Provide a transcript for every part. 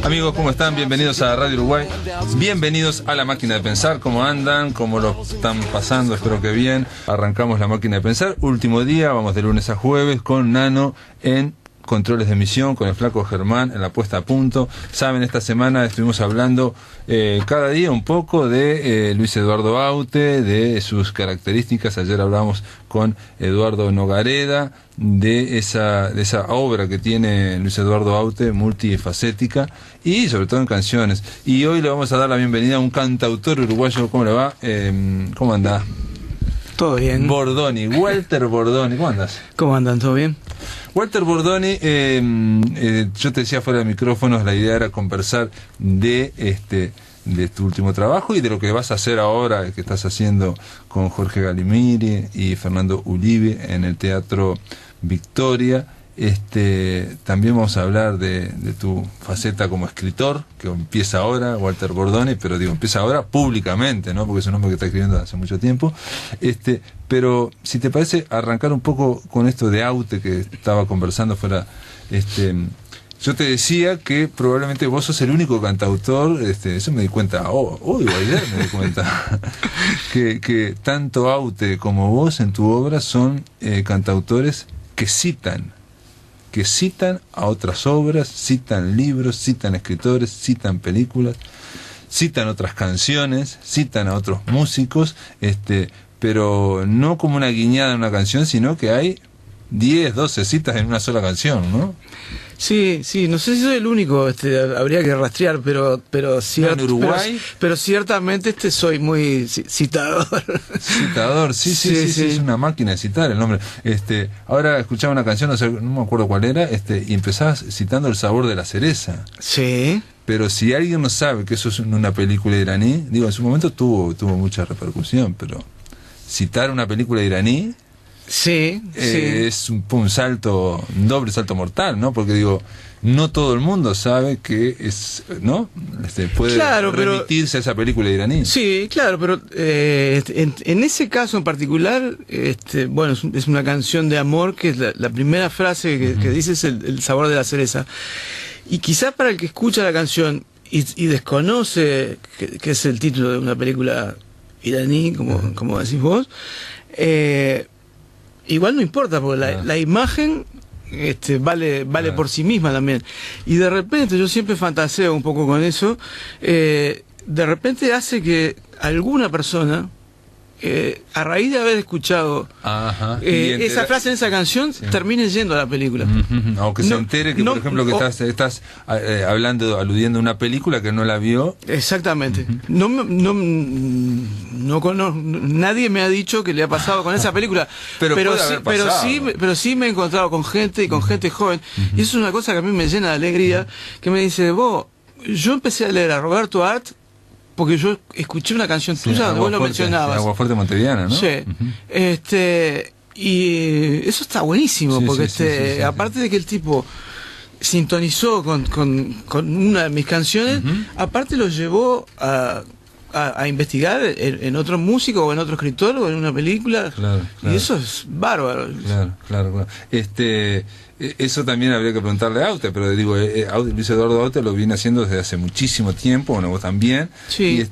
Amigos, ¿cómo están? Bienvenidos a Radio Uruguay. Bienvenidos a La Máquina de Pensar. ¿Cómo andan? ¿Cómo lo están pasando? Espero que bien. Arrancamos La Máquina de Pensar. Último día, vamos de lunes a jueves con Nano en controles de emisión, con el flaco Germán en la puesta a punto. Saben, esta semana estuvimos hablando cada día un poco de Luis Eduardo Aute, de sus características. Ayer hablamos con Eduardo Nogareda de esa obra que tiene Luis Eduardo Aute, multifacética, y sobre todo en canciones. Y hoy le vamos a dar la bienvenida a un cantautor uruguayo. ¿Cómo le va? ¿Cómo andás? Todo bien. Bordoni, Walter Bordoni. ¿Cómo andás? ¿Cómo andan? ¿Todo bien? Walter Bordoni, yo te decía fuera de micrófonos, la idea era conversar de tu último trabajo y de lo que vas a hacer ahora, que estás haciendo con Jorge Galimiri y Fernando Ulivi en el Teatro Victoria. También vamos a hablar de tu faceta como escritor, que empieza ahora, Walter Bordoni, pero digo, empieza ahora públicamente, ¿no? Porque es un hombre que está escribiendo hace mucho tiempo. Pero si te parece, arrancar un poco con esto de Aute que estaba conversando fuera. Yo te decía que probablemente vos sos el único cantautor, eso me di cuenta hoy o ayer me di cuenta, que tanto Aute como vos en tu obra son cantautores que citan a otras obras, citan libros, citan escritores, citan películas, citan otras canciones, citan a otros músicos, pero no como una guiñada en una canción, sino que hay 10, 12 citas en una sola canción, ¿no? Sí, no sé si soy el único, habría que rastrear, pero en Uruguay, pero ciertamente soy muy citador. Citador, sí, es una máquina de citar el nombre. Ahora escuchaba una canción, no me acuerdo cuál era, y empezabas citando El sabor de la cereza. Sí. Pero si alguien no sabe que eso es una película iraní, digo, en su momento tuvo mucha repercusión, pero citar una película iraní, sí. Es un doble salto mortal, ¿no? Porque digo, no todo el mundo sabe que es, ¿no? Puede remitirse a esa película iraní. Sí, claro, pero en ese caso en particular, bueno, es una canción de amor que es la primera frase que dice es el sabor de la cereza. Y quizás para el que escucha la canción y desconoce que es el título de una película iraní, como decís vos, igual no importa, porque la imagen vale por sí misma también. Y de repente, yo siempre fantaseo un poco con eso, de repente hace que alguna persona, a raíz de haber escuchado esa frase en esa canción, termine yendo a la película. Aunque se entere que, por ejemplo, que estás aludiendo a una película que no la vio. Exactamente. Nadie me ha dicho que le ha pasado con esa película. pero sí me he encontrado con gente y con gente joven. Y eso es una cosa que a mí me llena de alegría, que me dice, yo empecé a leer a Roberto Art porque yo escuché una canción tuya donde vos lo mencionabas. Aguafuerte Montevideana, ¿no? Sí. Y eso está buenísimo, porque aparte de que el tipo sintonizó con una de mis canciones, aparte lo llevó a investigar en otro músico o en otro escritor o en una película. Claro. Y eso es bárbaro. Claro. Eso también habría que preguntarle a Aute, pero digo, Luis Eduardo Aute lo viene haciendo desde hace muchísimo tiempo, bueno, vos también, y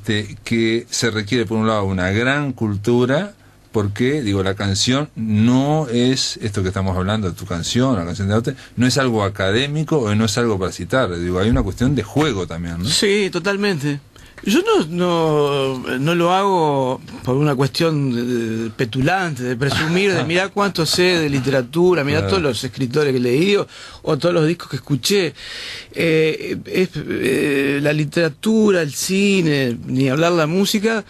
que se requiere por un lado una gran cultura, porque digo, la canción no es esto que estamos hablando de tu canción, la canción de Aute, no es algo académico o no es algo para citar, digo, hay una cuestión de juego también, ¿no? Sí, totalmente. Yo no lo hago por una cuestión petulante, de presumir, de mirar cuánto sé de literatura, mirar todos los escritores que he leído o todos los discos que escuché. La literatura, el cine, ni hablar la música,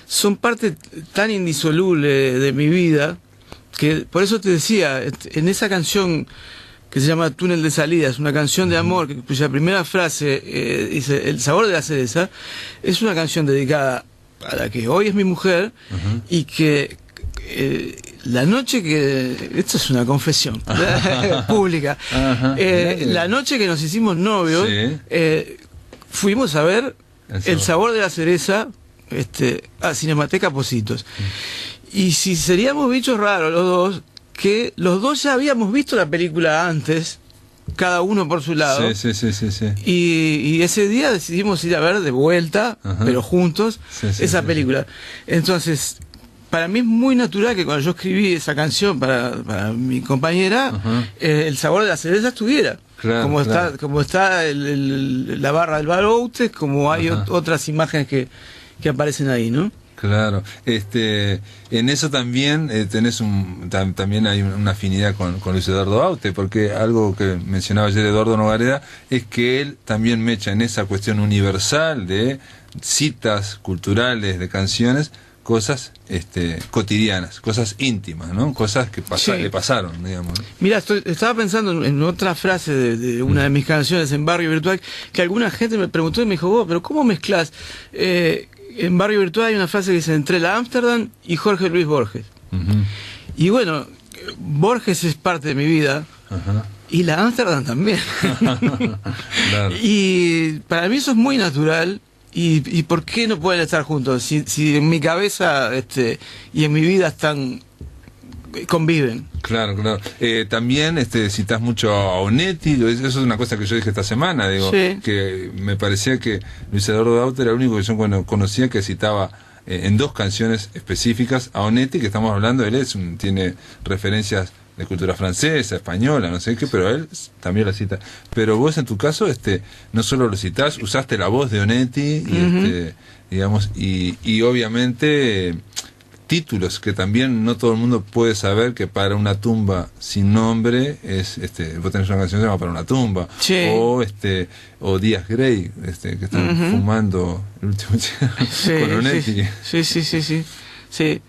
son parte tan indisoluble de mi vida que por eso te decía, en esa canción que se llama Túnel de Salida, es una canción de amor cuya primera frase dice El sabor de la cereza, es una canción dedicada a la que hoy es mi mujer y que la noche que... Esto es una confesión pública. La noche que nos hicimos novios, fuimos a ver El sabor de la cereza a Cinemateca Positos. Y si seríamos bichos raros los dos, que los dos ya habíamos visto la película antes, cada uno por su lado. Sí. Y ese día decidimos ir a ver de vuelta, pero juntos, esa película. Entonces, para mí es muy natural que cuando yo escribí esa canción para mi compañera, el sabor de la cerveza estuviera. Claro, como está la barra del bar Outes, como hay otras imágenes que aparecen ahí, ¿no? Claro, en eso también tenés también hay una afinidad con Luis Eduardo Aute, porque algo que mencionaba ayer Eduardo Nogareda es que él también mecha en esa cuestión universal de citas culturales, de canciones, cosas cotidianas, cosas íntimas, ¿no? Cosas que le pasaron, digamos, ¿no? Mira, estaba pensando en otra frase de una de mis canciones en Barrio Virtual, que alguna gente me preguntó y me dijo, vos, pero ¿cómo mezclás? En Barrio Virtual hay una frase que dice entre la Ámsterdam y Jorge Luis Borges. Y bueno, Borges es parte de mi vida y la Ámsterdam también. Claro. Y para mí eso es muy natural. ¿Y por qué no pueden estar juntos? Si en mi cabeza y en mi vida conviven. Claro. También citás mucho a Onetti, eso es una cosa que yo dije esta semana, digo, que me parecía que Luis Eduardo Aute era el único que yo conocía que citaba en dos canciones específicas a Onetti, que estamos hablando, él tiene referencias de cultura francesa, española, no sé qué, pero él también la cita. Pero vos en tu caso, no solo lo citás, usaste la voz de Onetti, y, digamos, y obviamente títulos que también no todo el mundo puede saber, que Para una tumba sin nombre es, vos tenés una canción que se llama Para una tumba, o Díaz Grey, que están fumando el último con Onetti. Sí.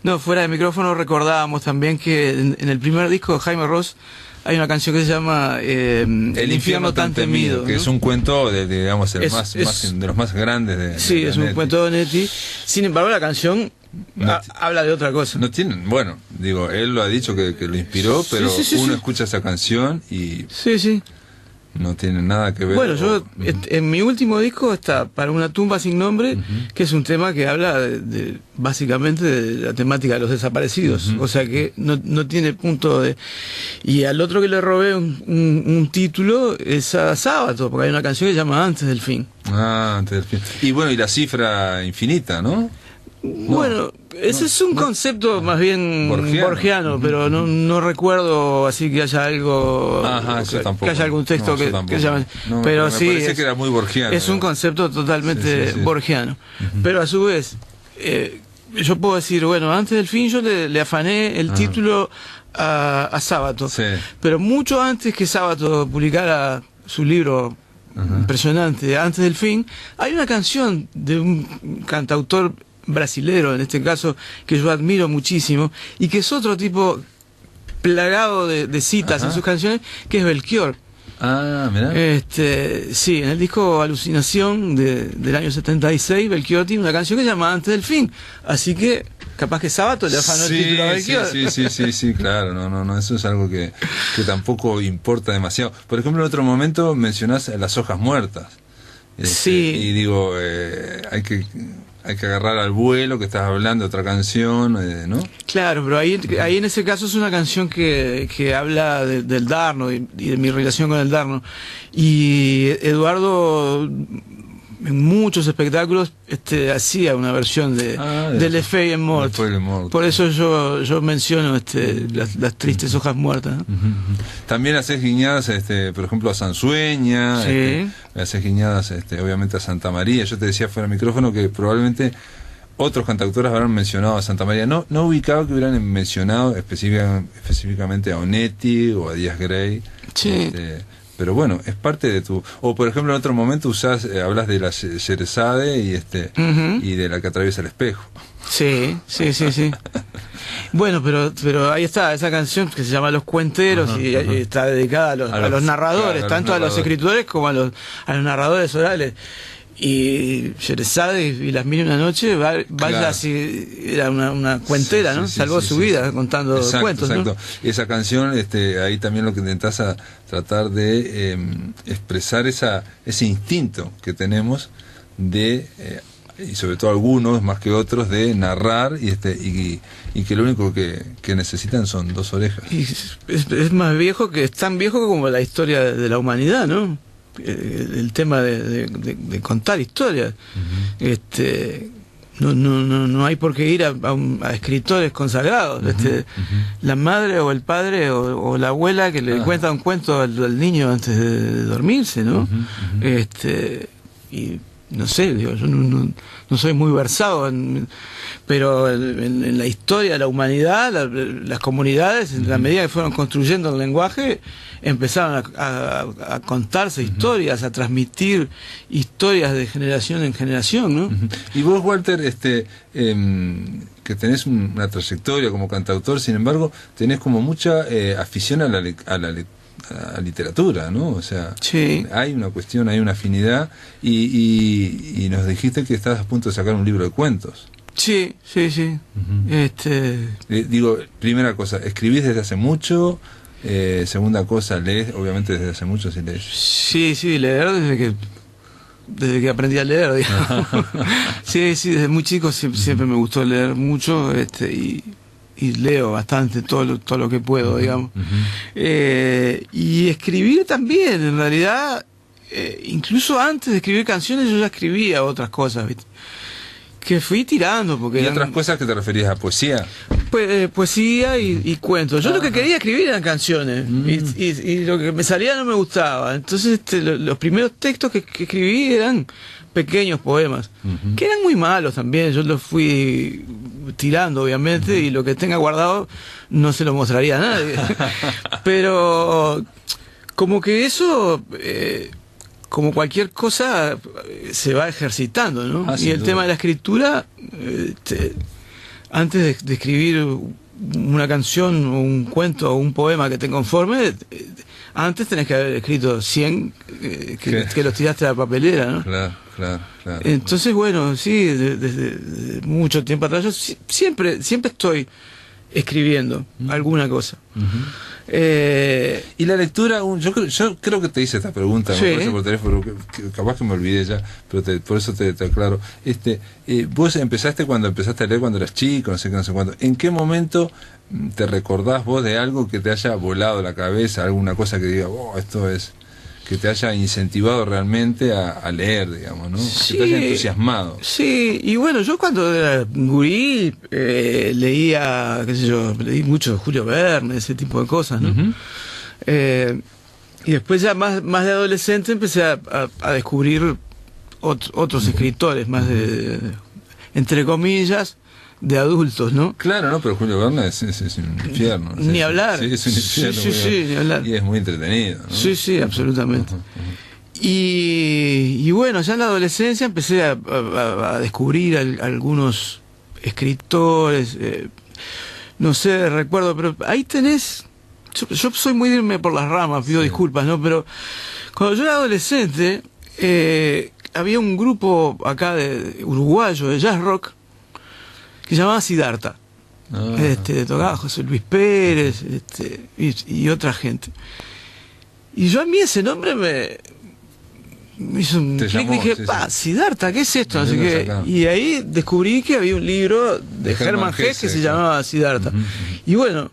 No, fuera de micrófono recordábamos también que en el primer disco de Jaime Ross hay una canción que se llama El infierno tan temido, ¿no? Que es un cuento digamos, de los más grandes de Sí, es un cuento de Onetti. Sin embargo, la canción habla de otra cosa. No tienen, bueno, digo, él lo ha dicho que lo inspiró, pero uno escucha esa canción y no tiene nada que ver. Bueno, yo en mi último disco está Para una tumba sin nombre, que es un tema que habla básicamente de la temática de los desaparecidos, o sea que no tiene punto de... Y al otro que le robé un título es a Sábato, porque hay una canción que se llama Antes del fin. Antes del fin. Y bueno, y la cifra infinita, ¿no? Bueno, ese es un concepto más bien borgiano, pero no recuerdo así que haya algo, que haya algún texto que llame. Pero sí, me parece que era muy borgiano. Es un concepto totalmente borgiano. Pero a su vez, yo puedo decir, bueno, Antes del fin yo le afané el título a Sábato, pero mucho antes que Sábato publicara su libro impresionante, Antes del fin, hay una canción de un cantautor brasilero, en este caso, que yo admiro muchísimo, y que es otro tipo plagado de citas en sus canciones, que es Belchior. Mirá. Sí, en el disco Alucinación del año 76, Belchior tiene una canción que se llama Antes del fin, así que capaz que Sábato le afanó el título a Belchior. Sí, claro, no, eso es algo que tampoco importa demasiado. Por ejemplo, en otro momento mencionás Las hojas muertas. Y digo, hay que agarrar al vuelo, que estás hablando de otra canción, ¿no? Claro, pero ahí en ese caso es una canción que habla del Darno y de mi relación con el Darno. Y Eduardo, en muchos espectáculos, hacía una versión de Le Feuille Morte. Por eso yo menciono las tristes hojas muertas, ¿no? También haces guiñadas, por ejemplo, a Sansueña, haces guiñadas, obviamente, a Santa María. Yo te decía fuera del micrófono que probablemente otros cantautores habrán mencionado a Santa María. No ubicaba que hubieran mencionado específicamente a Onetti o a Díaz Grey. Pero bueno, es parte de tu... O por ejemplo, en otro momento hablas de la Sherezade y de La que atraviesa el espejo. Sí. Bueno, pero ahí está, esa canción que se llama Los Cuenteros y está dedicada a los narradores, tanto a los escritores como a los narradores orales. Y Sherezade y Las Mil y una Noche, vaya si era una cuentera, ¿no? Salvó su vida contando cuentos, ¿no? Exacto. Esa canción, ahí también lo que intentás a tratar de expresar ese instinto que tenemos de y sobre todo algunos más que otros, de narrar y que lo único que necesitan son dos orejas. Y es más viejo, que es tan viejo como la historia de la humanidad, ¿no? El tema de contar historias. No hay por qué ir a escritores consagrados. La madre o el padre o la abuela que le cuenta un cuento al niño antes de dormirse, ¿no? Y no sé, digo, yo no soy muy versado pero en la historia de la humanidad, las comunidades, en la medida que fueron construyendo el lenguaje, empezaron a contarse historias, a transmitir historias de generación en generación, ¿no? Y vos, Walter, que tenés una trayectoria como cantautor, sin embargo, tenés como mucha afición a la literatura, ¿no? O sea, sí, hay una cuestión, hay una afinidad, y nos dijiste que estás a punto de sacar un libro de cuentos. Sí. Digo, primera cosa, ¿escribís desde hace mucho? Segunda cosa, lees, obviamente desde hace mucho, si lees. Sí, leer desde que aprendí a leer, digamos. Sí, desde muy chico siempre me gustó leer mucho, y leo bastante todo lo que puedo, digamos. Y escribir también, en realidad, incluso antes de escribir canciones yo ya escribía otras cosas, ¿viste? Que fui tirando, porque ¿Y otras cosas que te referías a poesía? Poesía y cuentos. Yo lo que quería escribir eran canciones, y lo que me salía no me gustaba. Entonces los primeros textos que escribí eran pequeños poemas, que eran muy malos también. Yo los fui tirando, obviamente, y lo que tenga guardado no se lo mostraría a nadie. Pero como que eso, como cualquier cosa, se va ejercitando, ¿no? Y el tema de la escritura, antes de escribir una canción o un cuento o un poema que te conforme, antes tenés que haber escrito 100 que los tiraste a la papelera, ¿no? Claro. Entonces, bueno, sí, desde mucho tiempo atrás yo siempre estoy escribiendo alguna cosa. Y la lectura, yo creo que te hice esta pregunta, sí, me parece por teléfono, capaz que me olvidé ya, pero por eso te aclaro. Vos empezaste cuando empezaste a leer cuando eras chico, no sé cuándo. ¿En qué momento te recordás vos de algo que te haya volado la cabeza, alguna cosa que diga, esto es, que te haya incentivado realmente a leer, digamos, ¿no? Sí, que te haya entusiasmado? Sí, y bueno, yo cuando era gurí leía, qué sé yo, leí mucho Julio Verne, ese tipo de cosas, ¿no? Y después ya más de adolescente empecé a descubrir otros escritores, más entre comillas, de adultos, ¿no? Claro, no, pero Julio Verne es un infierno. Ni hablar. Sí, es un infierno. Sí, ni hablar. Y es muy entretenido, ¿no? Sí, absolutamente. Y bueno, ya en la adolescencia empecé a descubrir algunos escritores, no sé, recuerdo, pero ahí tenés, yo soy muy de irme por las ramas, pido disculpas, ¿no? Pero cuando yo era adolescente, había un grupo acá de uruguayo de jazz rock que se llamaba Siddhartha. Tocaba José Luis Pérez, y otra gente. Y yo, a mí ese nombre me hizo un clic, dije, Siddhartha, ¿qué es esto? Así que, y ahí descubrí que había un libro de Hermann Hesse que se llamaba Siddhartha. Y bueno,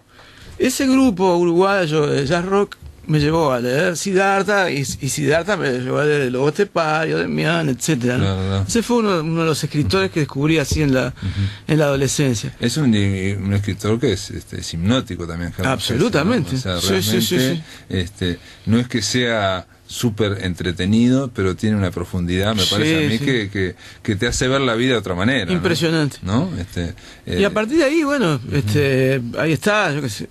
ese grupo uruguayo de jazz rock me llevó a leer Siddhartha, y Siddhartha me llevó a leer El Lobo Estepario, Demián, etcétera, ¿no? Claro. Ese fue uno de los escritores que descubrí así en la adolescencia. Es un escritor que es hipnótico también, Hermann absolutamente, Hesse, ¿no? O sea, realmente, sí. No es que sea súper entretenido, pero tiene una profundidad, me parece a mí, que te hace ver la vida de otra manera. Impresionante. ¿No? Y a partir de ahí, bueno, ahí está, yo qué sé,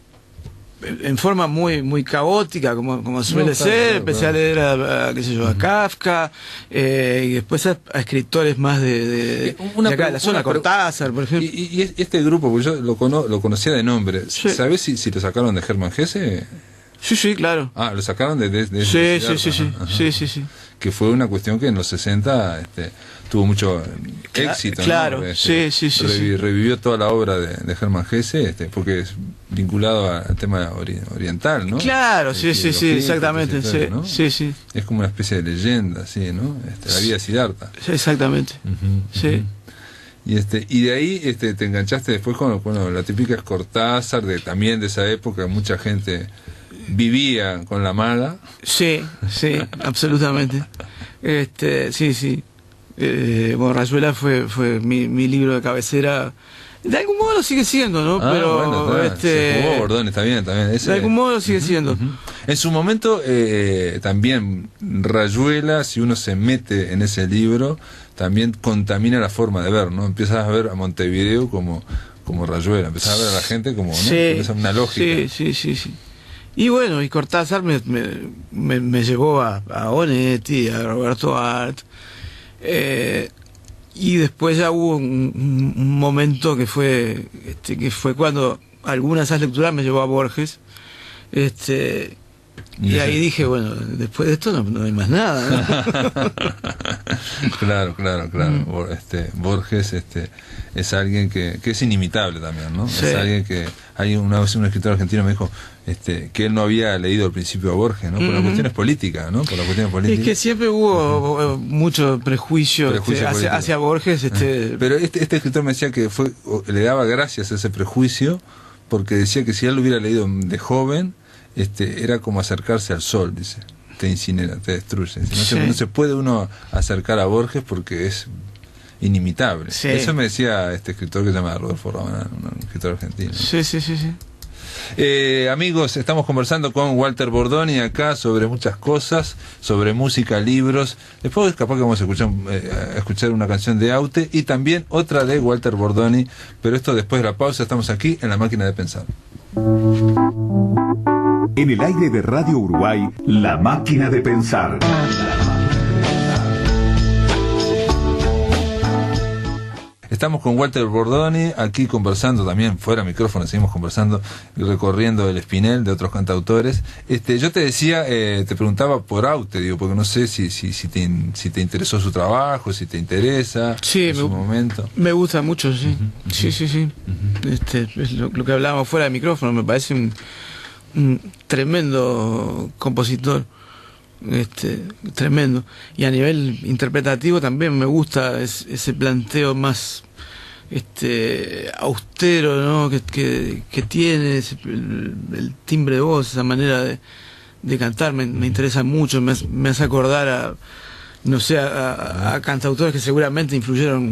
en forma muy caótica, como suele ser. Empecé a leer qué sé yo, a Kafka, y después a escritores más de acá de la zona, Cortázar, por ejemplo. Y este grupo, porque yo lo conocía de nombre, ¿sabés si lo sacaron de Hermann Hesse? Sí, claro. Lo sacaron de sí. Que fue una cuestión que en los 60 tuvo mucho éxito, claro, ¿no? Sí. Revivió toda la obra de Hermann Hesse, porque vinculado al tema oriental, ¿no? Claro, sí, exactamente, sí, ¿no? sí. Es como una especie de leyenda, sí, ¿no? La vida de Siddhartha. Sí, exactamente, sí. Y de ahí te enganchaste después con la típica es Cortázar, también de esa época, mucha gente vivía con la maga. Sí, absolutamente. Sí. Bueno, Rayuela fue mi libro de cabecera. De algún modo lo sigue siendo, ¿no? Pero bueno, se jugó Bordones, también. De algún modo lo sigue siendo. En su momento, también Rayuela, si uno se mete en ese libro, también contamina la forma de ver, ¿no? Empiezas a ver a Montevideo como Rayuela, empiezas a ver a la gente como, ¿no? Empieza una lógica. Sí. Y bueno, y Cortázar me llevó a Onetti, a Roberto Art. Y después ya hubo un momento que fue cuando alguna de esas lecturas me llevó a Borges, y ahí dije, bueno, después de esto no hay más nada, ¿no? Claro. Borges es alguien que es inimitable también, ¿no? Sí. Es alguien que una vez un escritor argentino me dijo que él no había leído al principio a Borges, ¿no? Por las cuestiones políticas, ¿no? Por las cuestiones políticas. Es que siempre hubo mucho prejuicio hacia Borges. Pero este escritor me decía que le daba gracias a ese prejuicio, porque decía que si él lo hubiera leído de joven, era como acercarse al sol, dice. Te incinera, te destruye. No se puede uno acercar a Borges porque es inimitable. Sí. Eso me decía este escritor que se llama Rodolfo Rabanal, un escritor argentino. Sí. Amigos, estamos conversando con Walter Bordoni acá sobre muchas cosas, sobre música, libros. Después capaz que vamos a escuchar una canción de Aute y también otra de Walter Bordoni, pero esto después de la pausa. Estamos aquí en La Máquina de Pensar. En el aire de Radio Uruguay, La Máquina de Pensar. Estamos con Walter Bordoni, aquí conversando también, fuera micrófono, seguimos conversando y recorriendo el espinel de otros cantautores. Yo te decía, te preguntaba por Aute, digo, porque no sé si te interesó su trabajo, si te interesa en su momento. Me gusta mucho, sí. Sí. Es lo que hablábamos fuera de micrófono, me parece un tremendo compositor. Tremendo. Y a nivel interpretativo también me gusta ese planteo más austero, ¿no? que tiene el timbre de voz, esa manera de cantar me interesa mucho, me hace acordar a cantautores que seguramente influyeron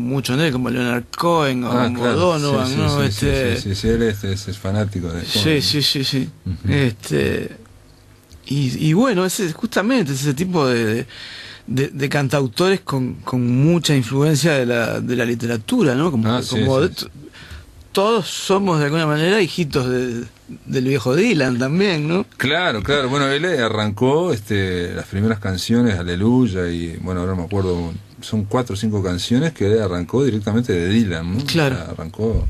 mucho en él, como Leonard Cohen o como Donovan, ¿no? Sí, él es fanático de Cohen. Sí. Y bueno, justamente ese tipo de cantautores con mucha influencia de la literatura, ¿no? Todos somos de alguna manera hijitos del viejo Dylan también, ¿no? Claro. Bueno, él arrancó las primeras canciones, Aleluya, y bueno, ahora me acuerdo, son 4 o 5 canciones que él arrancó directamente de Dylan, ¿no? Claro. Arrancó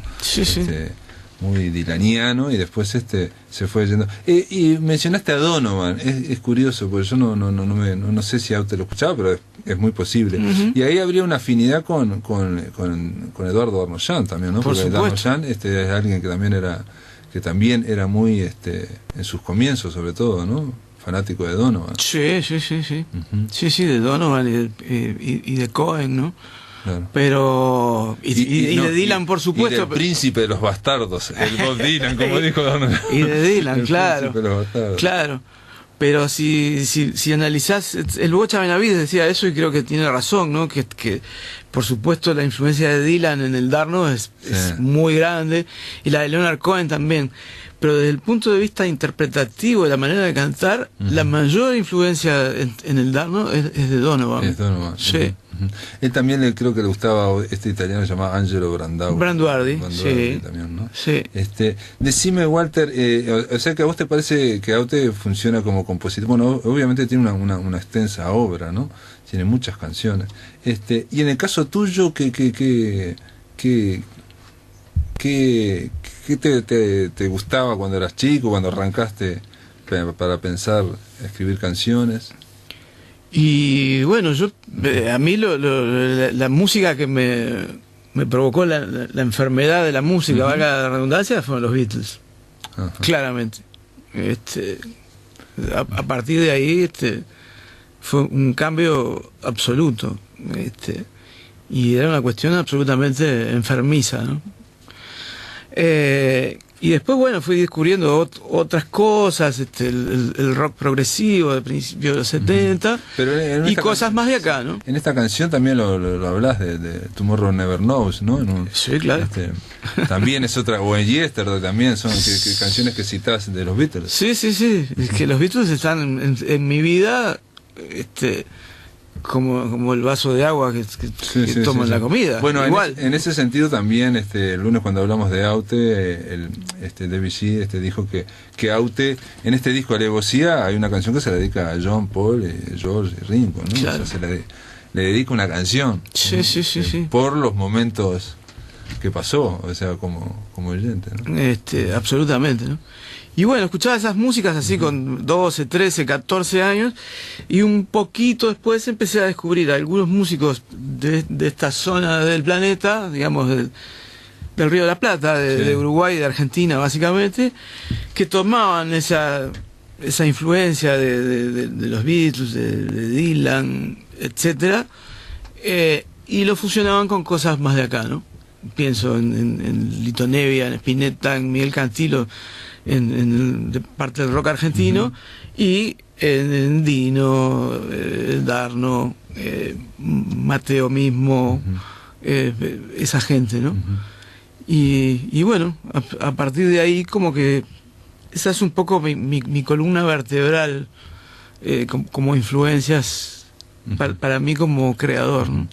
muy dilaniano y después se fue yendo. Y mencionaste a Donovan, es curioso, porque yo no sé si Aute lo escuchaba, pero es muy posible. Y ahí habría una afinidad con Eduardo Arnoyan también, ¿no? Por porque supuesto. Arnoyan es alguien que también era muy en sus comienzos, sobre todo, ¿no? Fanático de Donovan. Sí. Sí, de Donovan y de Cohen, ¿no? Claro. Pero y de Dylan, por supuesto, y del príncipe de los bastardos, el Bob Dylan, como dijo Donovan. y de Dylan, el claro, príncipe de los bastardos. claro. Pero si analizás, el Bocha Benavides decía eso y creo que tiene razón, ¿no? Que por supuesto la influencia de Dylan en el Darno es muy grande, y la de Leonard Cohen también. Pero desde el punto de vista interpretativo de la manera de cantar, la mayor influencia en el Darno es de Donovan. Es Donovan. Sí. Él también creo que le gustaba italiano llamado Angelo Branduardi. Sí. También, ¿no? Sí. Decime, Walter, o sea que a vos te parece que Aute funciona como compositor. Bueno, obviamente tiene una extensa obra, ¿no? Tiene muchas canciones. Y en el caso tuyo, ¿qué te gustaba cuando eras chico, cuando arrancaste para pensar, escribir canciones? Y bueno, a mí la música que me provocó la enfermedad de la música, valga la redundancia, fueron los Beatles. Ajá. claramente. A partir de ahí fue un cambio absoluto. Y era una cuestión absolutamente enfermiza, ¿no? Y después, bueno, fui descubriendo otras cosas, el rock progresivo de principios de los 70, Pero y cosas más de acá, ¿no? En esta canción también lo hablas de Tomorrow Never Knows, ¿no? Sí, claro. También es otra, o en Yesterday también son que canciones que citas de los Beatles. Sí. Es que los Beatles están en mi vida, como el vaso de agua que tomo en la comida. Bueno, igual. En ese sentido también, el lunes cuando hablamos de Aute, Debussy dijo que Aute, en este disco Alevosía, hay una canción que se le dedica a John, Paul, George y Ringo, ¿no? Claro. O sea, le dedica una canción. Sí. Por los momentos que pasó, o sea, como oyente, ¿no? Absolutamente, ¿no? Y bueno, escuchaba esas músicas así con 12, 13, 14 años, y un poquito después empecé a descubrir a algunos músicos de esta zona del planeta, digamos del Río de la Plata, de Uruguay, de Argentina básicamente, que tomaban esa influencia de los Beatles, de Dylan, etcétera, y lo fusionaban con cosas más de acá, ¿no? Pienso en Lito Nevia, en Spinetta, en Miguel Cantilo, de parte del rock argentino, y en Dino, Darno, Mateo mismo, esa gente, ¿no? Y bueno, a partir de ahí como que esa es un poco mi columna vertebral, como influencias para mí como creador, ¿no?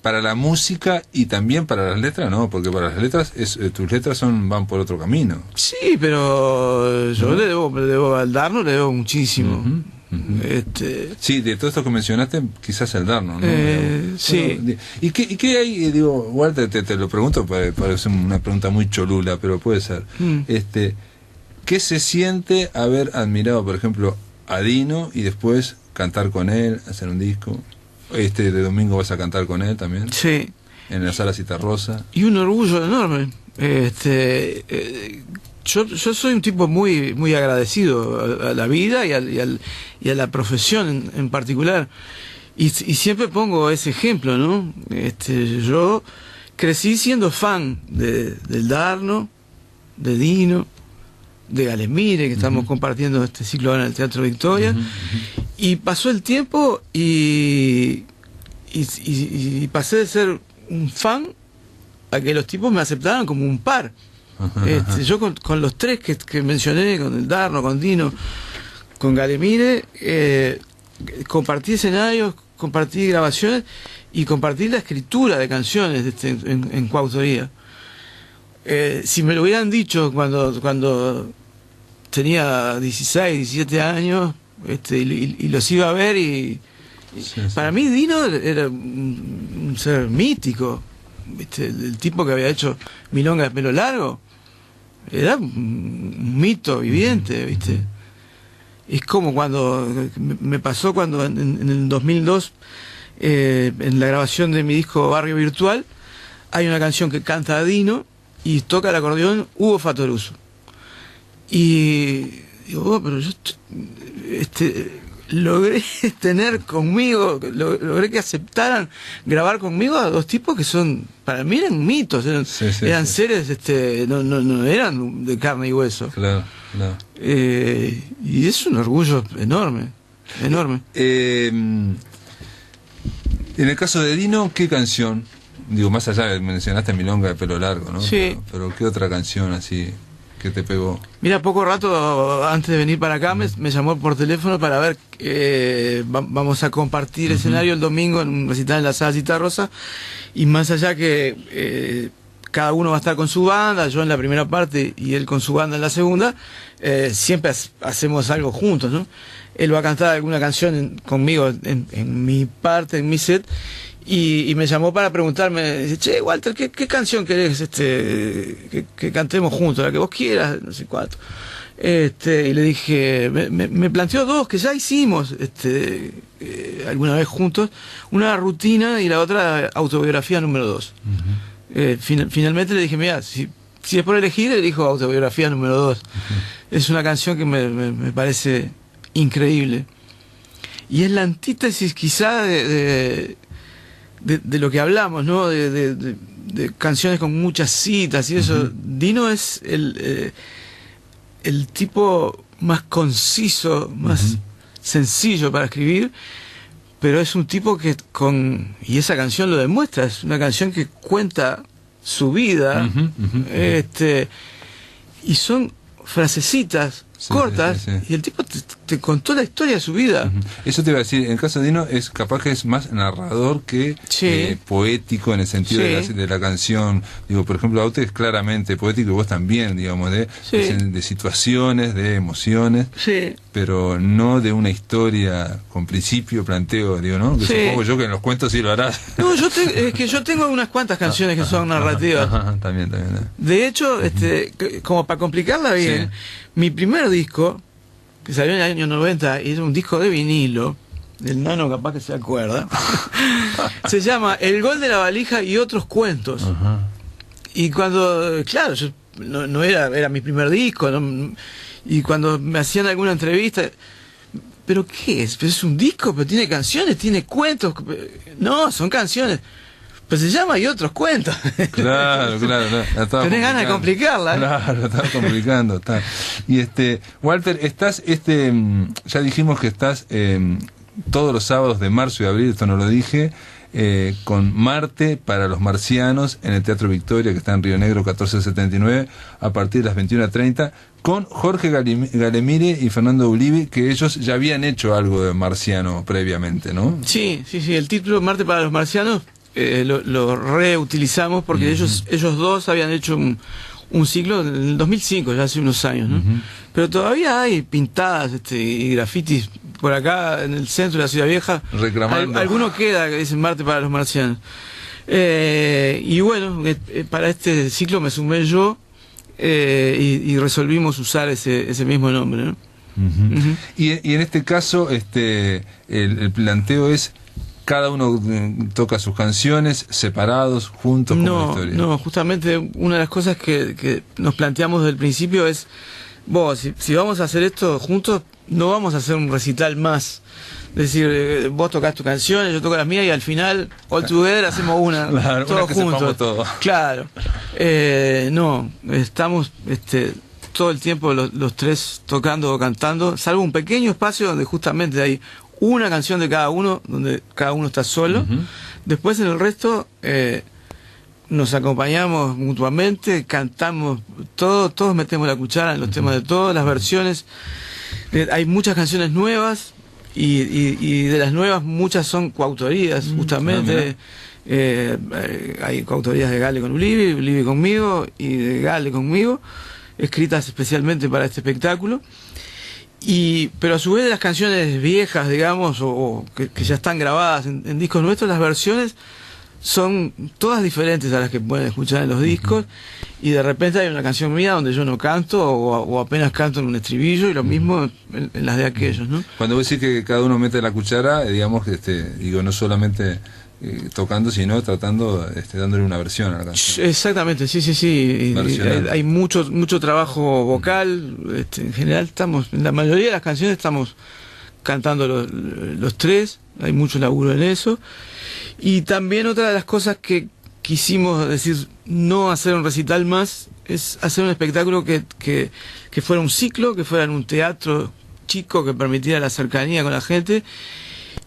Para la música y también para las letras, ¿no? Porque para las letras, tus letras van por otro camino. Sí, pero yo le debo al Darno, le debo muchísimo. Sí, de todo esto que mencionaste, quizás el Darno, ¿no? Sí. Bueno, ¿y qué hay? Digo, Walter, te lo pregunto, parece una pregunta muy cholula, pero puede ser. ¿Qué se siente haber admirado, por ejemplo, a Dino y después cantar con él, hacer un disco? De domingo vas a cantar con él también. Sí. En la Sala Citarrosa. Y un orgullo enorme. Yo soy un tipo muy muy agradecido a la vida y a la profesión en particular. Y siempre pongo ese ejemplo, ¿no? Yo crecí siendo fan del Darno, de Dino, de Galemire, que estamos compartiendo este ciclo ahora en el Teatro Victoria, y pasó el tiempo y pasé de ser un fan a que los tipos me aceptaran como un par. Yo con los tres que mencioné, con el Darno, con Dino, con Galemire, compartí escenarios, compartí grabaciones y compartí la escritura de canciones en coautoría. Si me lo hubieran dicho cuando tenía 16, 17 años, y los iba a ver, para mí Dino era un ser mítico, el tipo que había hecho Milonga de pelo largo era un mito viviente, ¿viste? Es como cuando me pasó cuando en el 2002, en la grabación de mi disco Barrio Virtual, hay una canción que canta Dino y toca el acordeón Hugo Fatoruso. Y digo, pero yo logré tener conmigo, logré que aceptaran grabar conmigo a dos tipos que son, para mí eran mitos, eran seres, no eran de carne y hueso. Claro. Y es un orgullo enorme. En el caso de Dino, ¿qué canción? Digo, más allá, mencionaste Milonga de pelo largo, ¿no? Sí. Pero ¿qué otra canción así que te pegó? Mira, poco rato antes de venir para acá me llamó por teléfono para ver, vamos a compartir escenario el domingo en un recital en la Sala Citarrosa, y más allá que cada uno va a estar con su banda, yo en la primera parte y él con su banda en la segunda, siempre hacemos algo juntos, ¿no? Él va a cantar alguna canción conmigo en mi parte, en mi set, y me llamó para preguntarme, dice, che, Walter, ¿qué canción querés que cantemos juntos? La que vos quieras, no sé cuánto. Y le dije, me planteó dos que ya hicimos alguna vez juntos, una Rutina y la otra Autobiografía número 2. Finalmente le dije, mira, si si es por elegir, elijo Autobiografía número 2. Es una canción que me parece increíble. Y es la antítesis quizá de lo que hablamos, ¿no? De canciones con muchas citas y eso. Dino es el tipo más conciso, más sencillo para escribir, pero es un tipo que y esa canción lo demuestra, es una canción que cuenta su vida, y son frasecitas cortas, y el tipo te contó la historia de su vida. Eso te iba a decir, en el caso de Dino es capaz que es más narrador que poético en el sentido de la canción. Digo, por ejemplo, Aute es claramente poético y vos también, digamos, de situaciones, de emociones, pero no de una historia con principio, planteo, digo, ¿no? Que supongo yo que en los cuentos sí lo harás. No, es que yo tengo unas cuantas canciones que son narrativas. También. De hecho, como para complicarla bien, mi primer disco, que salió en el año 90, y es un disco de vinilo, el Nano capaz que se acuerda, se llama El Gol de la Valija y otros cuentos. Y cuando, claro, yo no era mi primer disco, y cuando me hacían alguna entrevista, ¿pero qué es? ¿Pero es un disco? ¿Pero tiene canciones? ¿Tiene cuentos? No, son canciones. Pues se llama Y otros cuentos. Claro. Tenés ganas de complicarla. Claro, estaba complicando. Y Walter, estás, ya dijimos que estás todos los sábados de marzo y abril, esto no lo dije, con Marte para los marcianos en el Teatro Victoria, que está en Río Negro 1479, a partir de las 21:30, con Jorge Galemire y Fernando Ulivi, que ellos ya habían hecho algo de marciano previamente, ¿no? Sí, el título Marte para los marcianos lo reutilizamos porque ellos dos habían hecho un ciclo en el 2005, ya hace unos años, ¿no? Pero todavía hay pintadas y grafitis por acá en el centro de la Ciudad Vieja. Reclamando. Alguno queda que dicen Marte para los marcianos. Y bueno, para este ciclo me sumé yo y resolvimos usar ese mismo nombre, ¿no? Y en este caso el planteo es: cada uno toca sus canciones separados, juntos, como la historia. No, justamente una de las cosas que nos planteamos desde el principio es: si vamos a hacer esto juntos, no vamos a hacer un recital más. Es decir, vos tocás tus canciones, yo toco las mías, y al final, all together, hacemos una, todos juntos. Todo. Claro. No, estamos todo el tiempo los tres tocando o cantando, salvo un pequeño espacio donde justamente hay una canción de cada uno, donde cada uno está solo. Después en el resto nos acompañamos mutuamente, cantamos, todos metemos la cuchara en los temas de todas las versiones. Hay muchas canciones nuevas y de las nuevas muchas son coautorías, justamente. Hay coautorías de Gale con Ulivi conmigo y de Gale conmigo, escritas especialmente para este espectáculo. Pero a su vez, de las canciones viejas, digamos, o que ya están grabadas en discos nuestros, las versiones son todas diferentes a las que pueden escuchar en los discos, y de repente hay una canción mía donde yo no canto o apenas canto en un estribillo, y lo mismo en las de aquellos, ¿no? Cuando vos decís que cada uno mete la cuchara, digamos que digo, no solamente tocando, sino tratando, dándole una versión a la canción. Exactamente, sí. Hay mucho trabajo vocal. En general en la mayoría de las canciones estamos cantando los tres, hay mucho laburo en eso. Y también otra de las cosas que quisimos decir, no hacer un recital más, es hacer un espectáculo que fuera un ciclo, que fuera en un teatro chico, que permitiera la cercanía con la gente,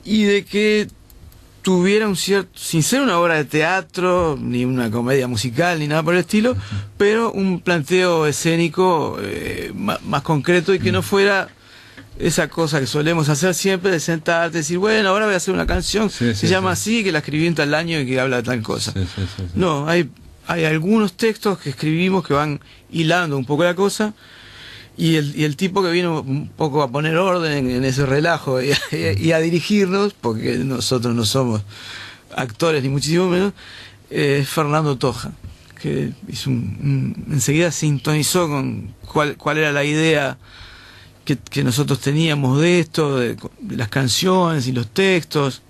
y de que tuviera un cierto, sin ser una obra de teatro, ni una comedia musical, ni nada por el estilo, pero un planteo escénico más concreto, y que no fuera esa cosa que solemos hacer siempre, de sentarte y decir, bueno, ahora voy a hacer una canción, se llama así, que la escribí en tal año y que habla de tal cosa. No, hay algunos textos que escribimos que van hilando un poco la cosa, y el tipo que vino un poco a poner orden en ese relajo y a dirigirnos, porque nosotros no somos actores ni muchísimo menos, es Fernando Toja, que hizo enseguida sintonizó con cuál era la idea que nosotros teníamos de esto, de las canciones y los textos,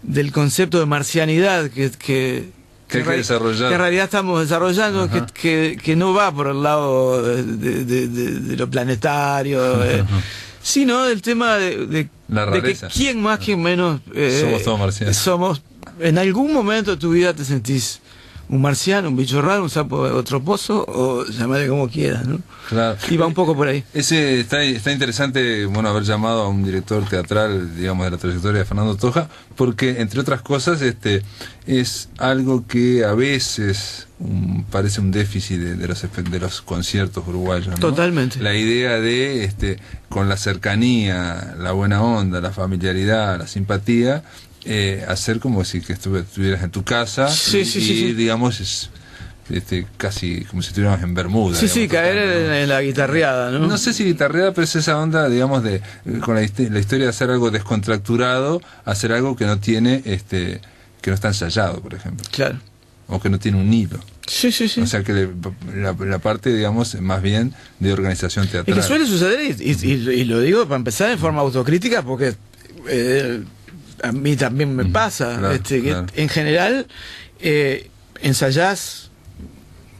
del concepto de marcianidad que que hay que desarrollar. Que en realidad estamos desarrollando, que no va por el lado de lo planetario, sino del tema de que quién más, quién menos somos todos marcianos. En algún momento de tu vida te sentís un marciano, un bicho raro, un sapo de otro pozo, o llamarle como quieras, ¿no? Claro. Y va un poco por ahí. Ese está interesante, bueno, haber llamado a un director teatral, digamos, de la trayectoria de Fernando Toja, porque, entre otras cosas, es algo que a veces parece un déficit de los conciertos uruguayos, ¿no? Totalmente. La idea de, con la cercanía, la buena onda, la familiaridad, la simpatía, hacer como si que estuvieras en tu casa y digamos es casi como si estuviéramos en Bermuda. Sí, digamos, caer en la guitarreada, ¿no? No sé si guitarreada, pero es esa onda, digamos, con la historia de hacer algo descontracturado, hacer algo que no tiene, que no está ensayado, por ejemplo. Claro. O que no tiene un hilo. Sí. O sea que la parte, digamos, más bien de organización teatral. Y que suele suceder, y lo digo para empezar en forma autocrítica, porque a mí también me pasa, claro. Que en general ensayás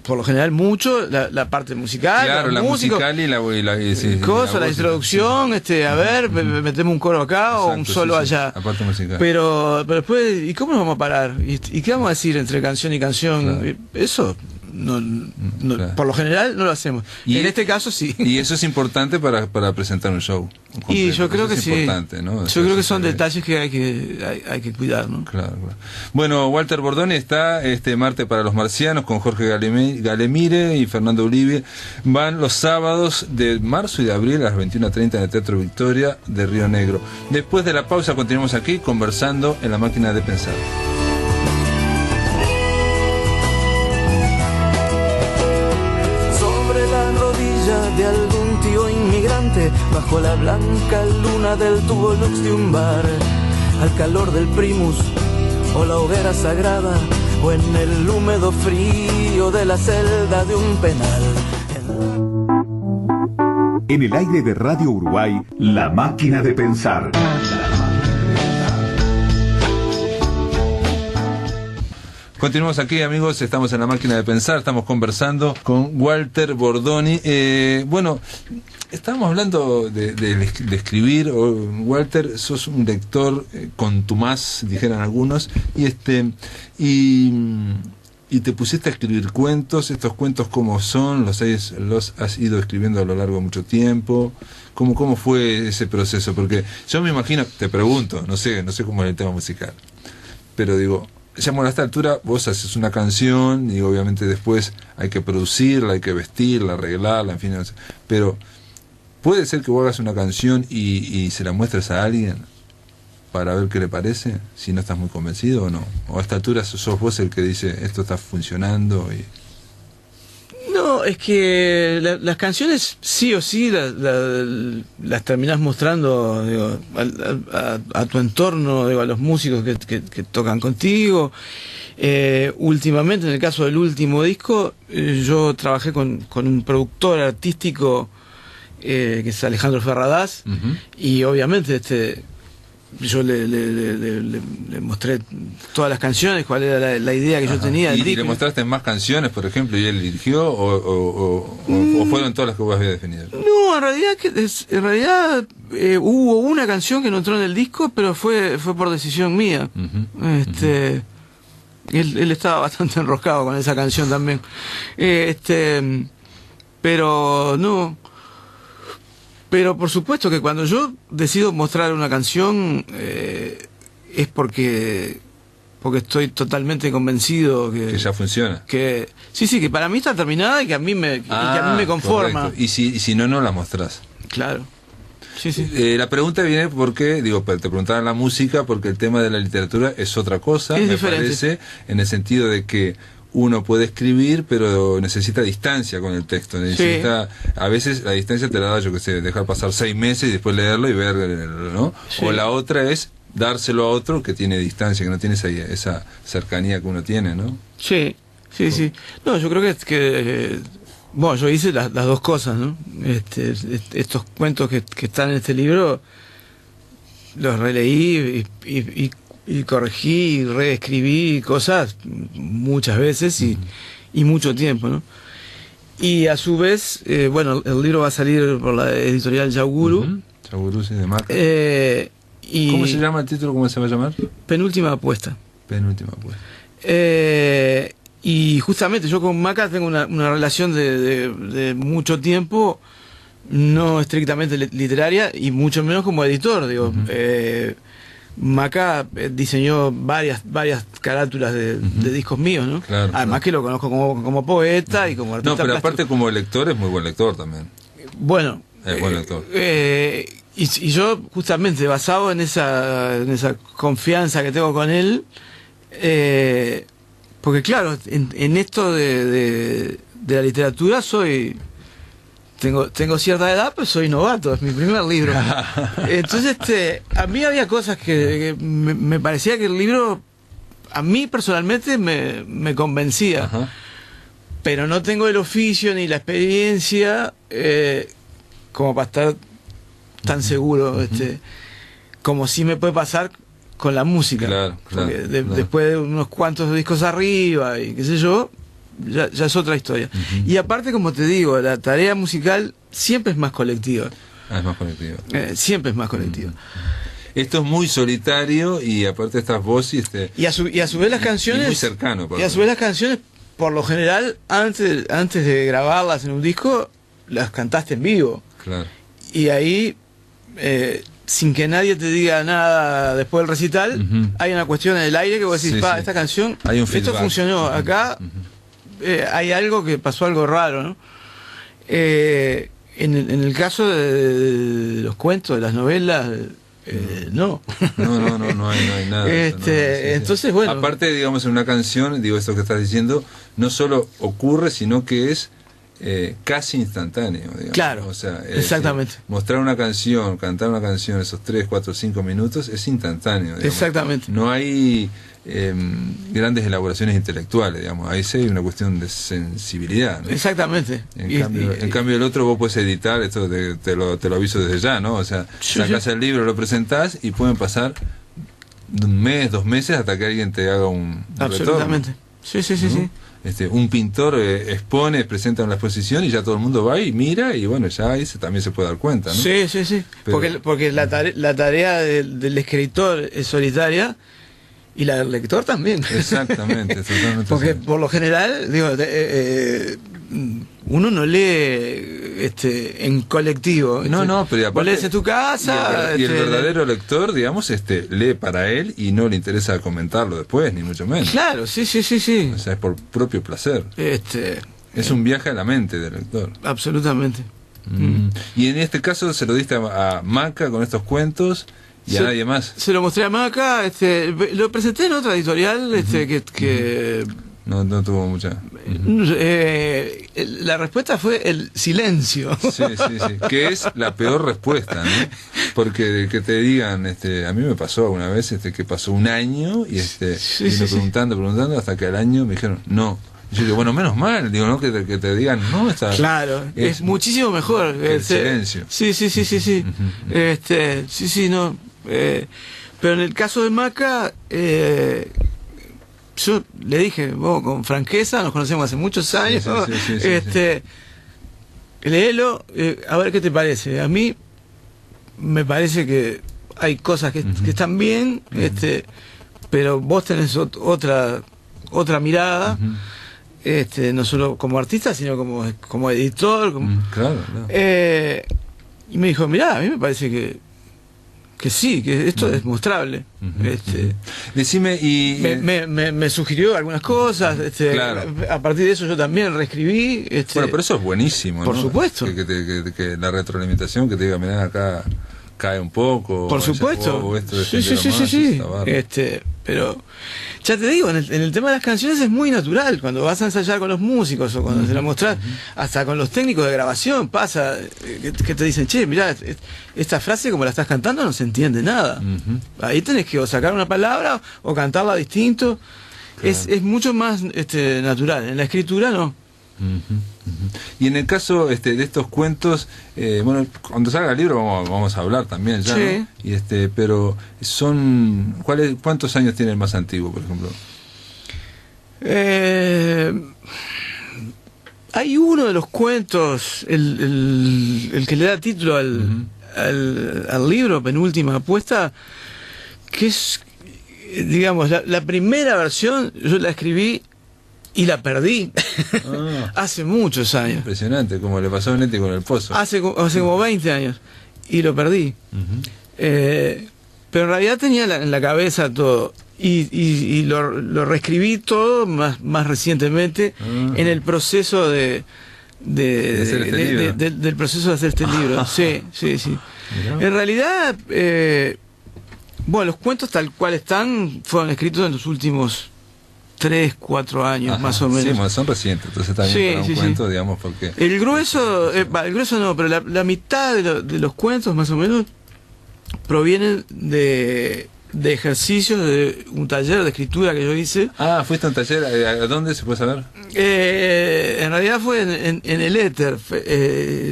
por lo general mucho la parte musical, claro, la músico, musical y la introducción, a ver, metemos un coro acá. Exacto, o un solo allá. La parte musical. Pero después, ¿y cómo nos vamos a parar? ¿Y qué vamos a decir entre canción y canción? Claro. Eso no, claro. Por lo general no lo hacemos. Y en este caso sí. Y eso es importante para presentar un show. Y yo creo que es importante, ¿no? Yo creo que son detalles que hay que cuidar, ¿no? Claro. Bueno, Walter Bordoni está este martes para los marcianos con Jorge Galemire y Fernando Ulibe. Van los sábados de marzo y de abril a las 21:30 en el Teatro Victoria de Río Negro. Después de la pausa continuamos aquí conversando en La Máquina de Pensar. De algún tío inmigrante, bajo la blanca luna del tubo lux de un bar, al calor del primus o la hoguera sagrada, o en el húmedo frío de la celda de un penal. En el aire de Radio Uruguay, La Máquina de Pensar. Continuamos aquí, amigos, estamos en La Máquina de Pensar, estamos conversando con Walter Bordoni. Bueno, estábamos hablando de escribir. Walter, sos un lector contumaz, dijeran algunos, y te pusiste a escribir cuentos. Estos cuentos, ¿cómo son? ¿Los has ido escribiendo a lo largo de mucho tiempo? ¿Cómo fue ese proceso? Porque yo me imagino, te pregunto, no sé cómo es el tema musical, pero digo, ya a esta altura vos haces una canción y obviamente después hay que producirla, hay que vestirla, arreglarla, en fin, no sé. Pero puede ser que vos hagas una canción y se la muestres a alguien para ver qué le parece, si no estás muy convencido o no, o a esta altura sos vos el que dice esto está funcionando. No, es que las canciones sí o sí las terminás mostrando, digo, a tu entorno, digo, a los músicos que tocan contigo. Últimamente, en el caso del último disco, yo trabajé con un productor artístico que es Alejandro Ferradas, y obviamente yo le mostré todas las canciones, cuál era la idea que yo tenía del disco. ¿Y le mostraste más canciones, por ejemplo, y él dirigió, o fueron todas las que vos habías definido? No, en realidad hubo una canción que no entró en el disco, pero fue por decisión mía. Él estaba bastante enroscado con esa canción también. Pero no. Pero por supuesto que cuando yo decido mostrar una canción es porque estoy totalmente convencido que ya funciona. Que que para mí está terminada y que a mí me conforma. Correcto. Y si no la mostrás. Claro. Sí. La pregunta viene porque, te preguntaban la música, porque el tema de la literatura es otra cosa, es me diferente. Parece, en el sentido de que uno puede escribir, pero necesita distancia con el texto. A veces la distancia te la da, dejar pasar 6 meses y después leerlo y verlo, ¿no? Sí. O la otra es dárselo a otro que tiene distancia, que no tiene esa cercanía que uno tiene, ¿no? Sí. No, yo creo que bueno, yo hice las dos cosas, ¿no? Estos cuentos que están en este libro los releí y y corregí y reescribí cosas muchas veces y mucho tiempo, ¿no? Y a su vez, bueno, el libro va a salir por la editorial Yauguru. Yauguru, sí, de Maca. Y ¿Cómo se llama el título? ¿Cómo se va a llamar? Penúltima apuesta. Penúltima apuesta. Y justamente yo con Maca tengo una relación de mucho tiempo, no estrictamente literaria y mucho menos como editor, digo. Maca diseñó varias carátulas de discos míos, ¿no? Claro, además que lo conozco como poeta y como artista No, pero plástico. aparte como lector es muy buen lector también. Bueno, Es buen lector. y yo justamente basado en esa confianza que tengo con él, porque claro, en esto de la literatura tengo cierta edad, pero soy novato, es mi primer libro. Entonces, a mí había cosas que me parecía que el libro, a mí personalmente, me convencía. Ajá. Pero no tengo el oficio ni la experiencia como para estar tan seguro, como sí me puede pasar con la música. Claro, Porque claro. después de unos cuantos discos arriba y qué sé yo, ya es otra historia. Y aparte, como te digo, la tarea musical siempre es más colectiva. Es más colectivo. Siempre es más colectiva. Esto es muy solitario y aparte estas voces Y a su vez las canciones... y muy cercano. Y a su vez las canciones, por lo general, antes de grabarlas en un disco, las cantaste en vivo. Claro. Y ahí, sin que nadie te diga nada después del recital, hay una cuestión en el aire que vos decís, Sí, sí. esta canción, Hay un esto feedback. funcionó, acá hay algo que pasó algo raro, ¿no? En el caso de los cuentos, de las novelas, no. No hay nada. de eso, no, Entonces, bueno. Aparte, digamos, en una canción, digo esto que estás diciendo, no solo ocurre, sino que es casi instantáneo, digamos. Claro, O sea, exactamente. Mostrar una canción, cantar una canción, esos 3, 4, 5 minutos, es instantáneo, digamos. Exactamente. No hay grandes elaboraciones intelectuales, digamos. Ahí sí hay una cuestión de sensibilidad, ¿no? Exactamente. En cambio el otro vos puedes editar, esto te lo aviso desde ya, ¿no? O sea, sacás el libro, lo presentás y pueden pasar un mes, 2 meses hasta que alguien te haga un Absolutamente. retorno, Sí. ¿no? Un pintor expone, presenta una exposición y ya todo el mundo va y mira y bueno, ya ahí también se puede dar cuenta, ¿no? Sí. Pero- Porque la tarea del escritor es solitaria y la del lector también. Exactamente, totalmente. Porque así. por lo general, digo, uno no lee en colectivo. No, pero y aparte, vos lees en tu casa. y el verdadero lector, digamos, lee para él y no le interesa comentarlo después, ni mucho menos. Claro, sí. O sea, es por propio placer. Es un viaje a la mente del lector. Absolutamente. Y en este caso se lo diste a Maca con estos cuentos y a nadie más. Se lo mostré a Maca, lo presenté en otra editorial, que No tuvo mucha. la respuesta fue el silencio. Sí. Que es la peor respuesta, ¿no? Porque que te digan, a mí me pasó alguna vez que pasó un año y vino preguntando hasta que al año me dijeron no. Y yo digo, bueno, menos mal, digo, ¿no? Que te digan no, está. Claro, es muchísimo mejor. Que el silencio. Sí. Sí, no. Pero en el caso de Maca, yo le dije, vos con franqueza, nos conocemos hace muchos años, Sí. léelo, a ver qué te parece. A mí me parece que hay cosas que están bien, pero vos tenés otra mirada, no solo como artista, sino como editor. Claro. Y me dijo, mirá, a mí me parece que sí, que esto es mostrable. Decime y Me sugirió algunas cosas, Claro. A partir de eso yo también reescribí. bueno, pero eso es buenísimo, por ¿no? supuesto. Que la retroalimentación, que te diga, mirá, acá cae un poco. Por o supuesto. esto Sí. está bárbaro. Pero ya te digo, en el tema de las canciones es muy natural. Cuando vas a ensayar con los músicos o cuando se la mostrás, hasta con los técnicos de grabación pasa que te dicen, che, mirá, esta frase como la estás cantando no se entiende nada. Ahí tenés que o sacar una palabra o cantarla distinto. Claro. Es mucho más natural. En la escritura no. Y en el caso de estos cuentos, bueno, cuando salga el libro vamos a hablar también ya, sí, ¿no? Y pero son ¿cuántos años tiene el más antiguo, por ejemplo? Hay uno de los cuentos, el que le da título al libro, Penúltima Apuesta, que es, digamos, la primera versión. Yo la escribí y la perdí hace muchos años. Impresionante, como le pasó a Netti con El Pozo. Hace como 20 años. Y lo perdí. Pero en realidad tenía en la cabeza todo. Y lo reescribí todo más recientemente en el proceso del proceso de hacer este libro. Sí. Mirá. En realidad, bueno, los cuentos tal cual están fueron escritos en los últimos 3-4 años, más o menos. Sí, son recientes, entonces también para un cuento, digamos, porque... El grueso no, pero la mitad de los cuentos, más o menos, provienen de ejercicios de un taller de escritura que yo hice. ¿Fuiste a un taller? ¿A dónde se puede saber? En realidad fue en el éter.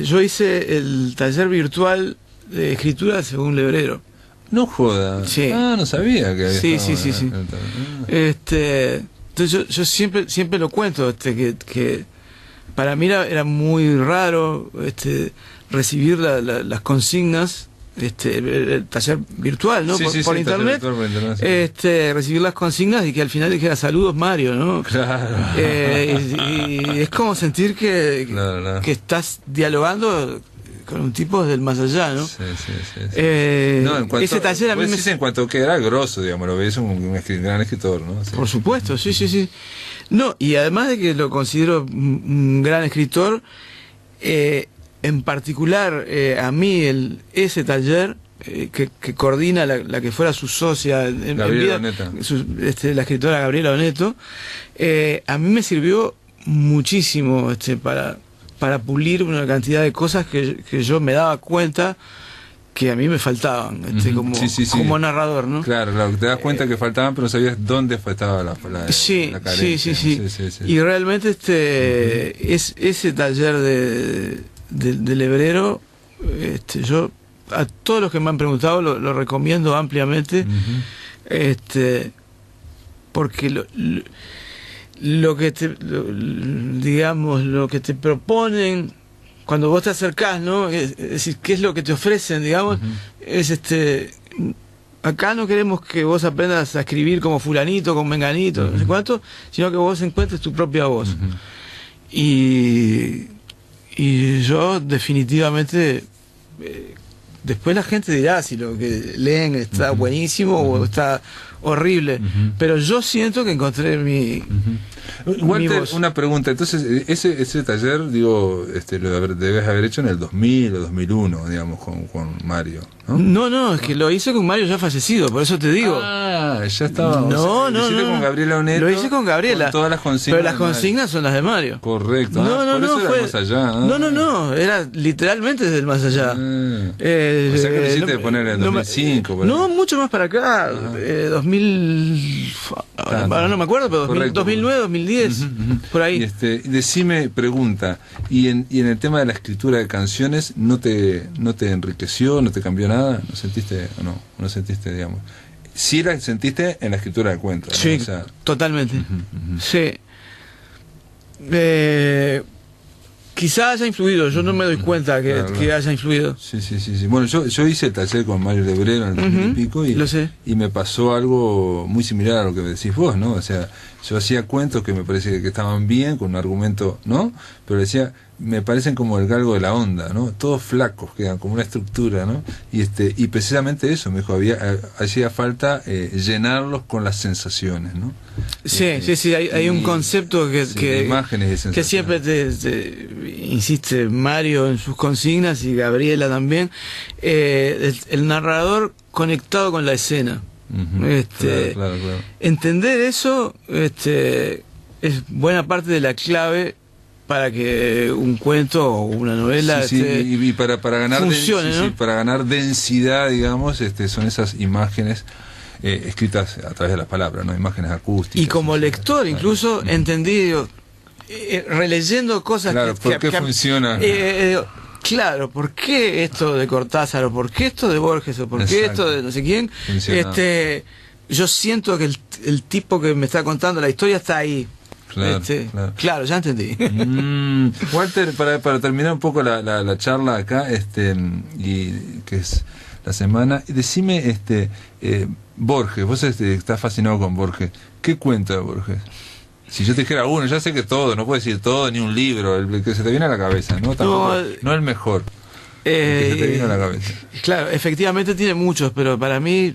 Yo hice el taller virtual de escritura según Lebrero. No joda. Sí. No sabía que había Sí. Entonces yo siempre lo cuento, que para mí era muy raro recibir las consignas, el taller virtual, ¿no? Por internet, recibir las consignas y que al final dijera saludos Mario, ¿no? Claro. Y es como sentir que estás dialogando con un tipo del más allá, ¿no? Sí. Ese taller a mí en cuanto que era grosso, digamos, lo ves un gran escritor, ¿no? Sí. Por supuesto, sí. No, y además de que lo considero un gran escritor, en particular a mí ese taller que coordina la que fuera su socia en vida, la escritora Gabriela Oneto, a mí me sirvió muchísimo para pulir una cantidad de cosas que yo me daba cuenta que a mí me faltaban, como narrador, ¿no? Claro, te das cuenta que faltaban, pero no sabías dónde estaba la carencia. Sí. Y realmente ese taller de Lebrero, yo a todos los que me han preguntado lo recomiendo ampliamente, porque lo que te proponen cuando vos te acercás, ¿no? Es decir, qué es lo que te ofrecen, digamos, es acá no queremos que vos aprendas a escribir como fulanito, como menganito, no sé cuánto, sino que vos encuentres tu propia voz. Y yo definitivamente, después la gente dirá si lo que leen está buenísimo o está horrible, pero yo siento que encontré mi voz. Una pregunta, entonces ese taller, digo, lo debes haber hecho en el 2000 o 2001, digamos, con Mario, ¿no? No, es que lo hice con Mario ya fallecido, por eso te digo. Ya estaba. No. Con Gabriela Oneto. Lo hice con Gabriela. Con todas las consignas. Pero las consignas son las de Mario. Correcto. No, fue más allá. No, era literalmente desde el más allá. O sea que lo hiciste poner en 2005. No, mucho más para acá. 2000. Ahora no me acuerdo, pero 2009, 2010, por ahí. Decime, pregunta, ¿y en el tema de la escritura de canciones no te enriqueció, no te cambió nada? ¿No sentiste, o no? ¿No sentiste, digamos? Sí la sentiste en la escritura de cuentos, ¿no? Sí, totalmente. Sí. Quizá haya influido, yo no me doy cuenta que haya influido. Sí. Bueno, yo hice el taller con Mario Lebrero en el 2000 y pico y me pasó algo muy similar a lo que decís vos, ¿no? O sea, yo hacía cuentos que me parece que estaban bien, con un argumento, ¿no? Pero decía, me parecen como el galgo de la onda, ¿no? Todos flacos, quedan como una estructura, ¿no? Y precisamente eso, me dijo, hacía falta llenarlos con las sensaciones, ¿no? Sí, hay un concepto que imágenes y que siempre te insiste Mario en sus consignas y Gabriela también, el narrador conectado con la escena. Claro. Entender eso es buena parte de la clave para que un cuento o una novela y para ganar funcione, ¿no? Para ganar densidad, digamos, son esas imágenes escritas a través de las palabras, ¿no? Imágenes acústicas. Y como lector, incluso entendí, releyendo cosas Claro, ¿por qué funciona? Claro, ¿por qué esto de Cortázar? ¿O por qué esto de Borges? ¿O por qué esto de no sé quién? Yo siento que el tipo que me está contando la historia está ahí. Claro, ya entendí. Walter, para terminar un poco la charla acá, y que es la semana, decime, Borges, vos estás fascinado con Borges. ¿Qué cuenta de Borges? Si yo te dijera uno, ya sé que todo, no puedo decir todo, ni un libro, el que se te viene a la cabeza, ¿no? Tampoco, no el mejor. El que se te viene a la cabeza. Claro, efectivamente tiene muchos, pero para mí,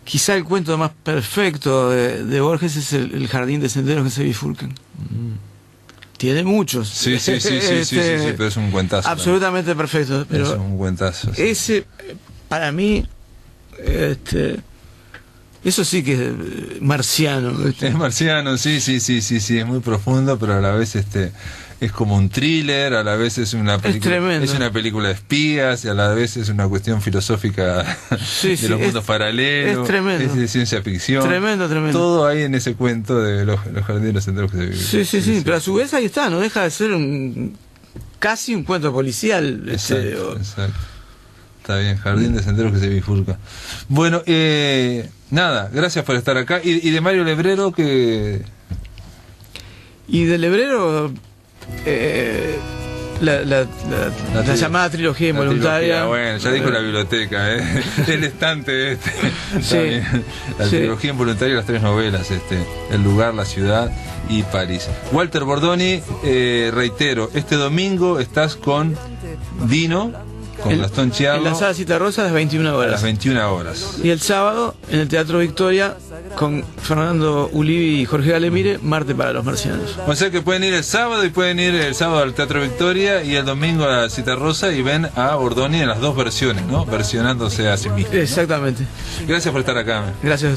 quizá el cuento más perfecto de Borges es el jardín de senderos que se bifurcan. Tiene muchos. Sí, pero es un cuentazo. Absolutamente perfecto. Pero es un cuentazo. Sí. Ese, para mí, eso sí que es marciano. Es marciano, sí, es muy profundo, pero a la vez es como un thriller, a la vez es una película, es una película de espías, y a la vez es una cuestión filosófica de los mundos paralelos, es tremendo, es de ciencia ficción, tremendo. Todo ahí en ese cuento de los jardines senderos que se viven. Sí, pero a su vez ahí está, no deja de ser casi un cuento policial. Exacto. Está bien, jardín de senderos que se bifurca. Bueno, nada, gracias por estar acá. ¿Y de Mario Lebrero que? Y de Lebrero, la llamada trilogía involuntaria. Bueno, ya dijo la biblioteca, el estante la trilogía involuntaria, las 3 novelas, El lugar, la ciudad y París. Walter Bordoni, reitero, este domingo estás con Dino, con Gastón Chiarlo, en la sala Citarrosa a las 21 horas. A las 21 horas. Y el sábado en el Teatro Victoria con Fernando Ulivi y Jorge Galemire, Marte para los marcianos. O sea que pueden ir el sábado y pueden ir el sábado al Teatro Victoria y el domingo a la Citarrosa y ven a Bordoni en las dos versiones, ¿no? Versionándose a sí mismo, ¿no? Exactamente. Gracias por estar acá. Gracias.